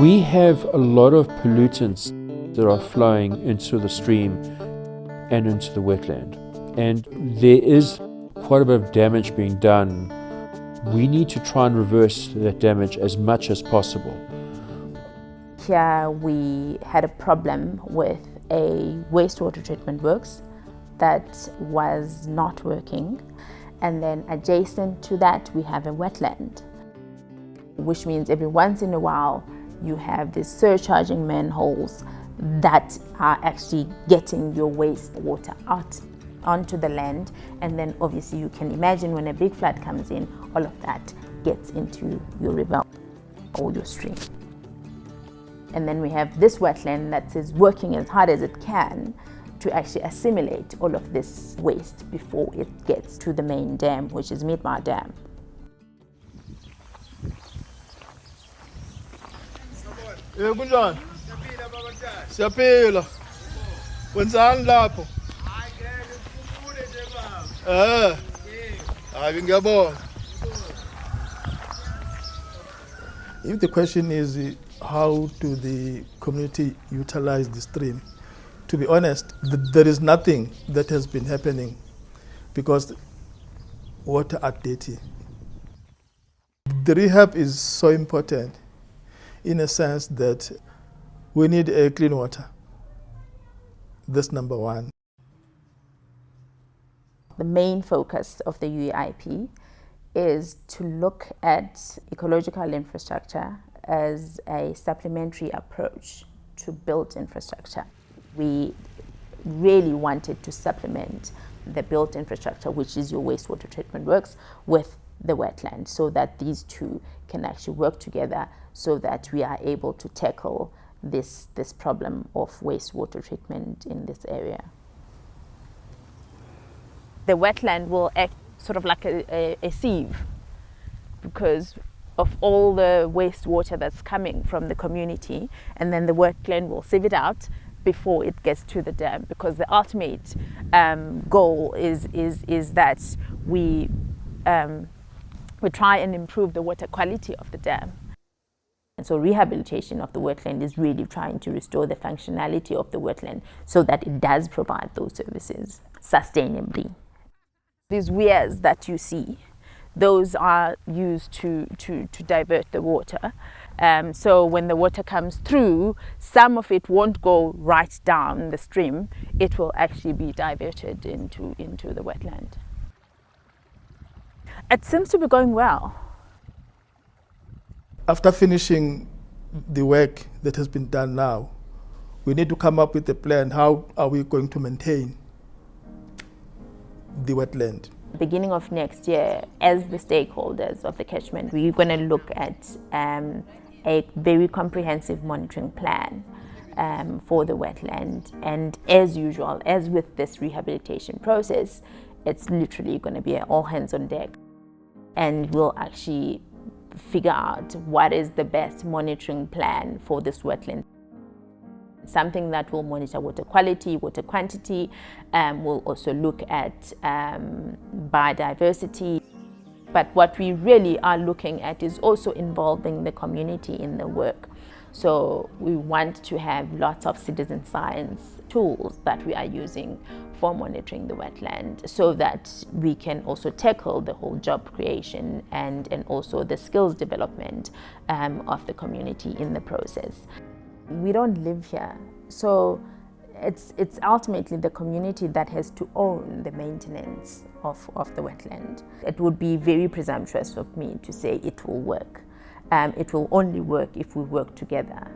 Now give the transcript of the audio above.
We have a lot of pollutants that are flowing into the stream and into the wetland, and there is quite a bit of damage being done. We need to try and reverse that damage as much as possible. Here we had a problem with a wastewater treatment works that was not working, and then adjacent to that we have a wetland, which means every once in a while you have these surcharging manholes that are actually getting your wastewater out onto the land, and then obviously you can imagine when a big flood comes in, all of that gets into your river or your stream. And then we have this wetland that is working as hard as it can to actually assimilate all of this waste before it gets to the main dam, which is Mthinzima Dam. Kunjani? Siyaphila. Kwenzani lapho? Hayi ngiyabonga. If the question is how do the community utilize the stream, to be honest, there is nothing that has been happening because water are dirty. The rehab is so important in a sense that we need clean water. That's number one. The main focus of the UEIP is to look at ecological infrastructure as a supplementary approach to built infrastructure. We really wanted to supplement the built infrastructure, which is your wastewater treatment works, with the wetland, so that these two can actually work together so that we are able to tackle this problem of wastewater treatment in this area. The wetland will act sort of like a sieve because of all the wastewater that's coming from the community, and then the wetland will sieve it out before it gets to the dam, because the ultimate goal is that we try and improve the water quality of the dam. And so rehabilitation of the wetland is really trying to restore the functionality of the wetland so that it does provide those services sustainably. These weirs that you see, those are used to divert the water. So when the water comes through, some of it won't go right down the stream. It will actually be diverted into the wetland. It seems to be going well. After finishing the work that has been done now, we need to come up with a plan. How are we going to maintain the wetland? Beginning of next year, as the stakeholders of the catchment, we're going to look at a very comprehensive monitoring plan for the wetland. And as usual, as with this rehabilitation process, it's literally going to be an all hands on deck. And we'll actually figure out what is the best monitoring plan for this wetland. Something that will monitor water quality, water quantity. We'll also look at biodiversity. But what we really are looking at is also involving the community in the work. So we want to have lots of citizen science tools that we are using for monitoring the wetland, so that we can also tackle the whole job creation and also the skills development of the community in the process. We don't live here, so it's ultimately the community that has to own the maintenance of the wetland. It would be very presumptuous of me to say it will work. It will only work if we work together.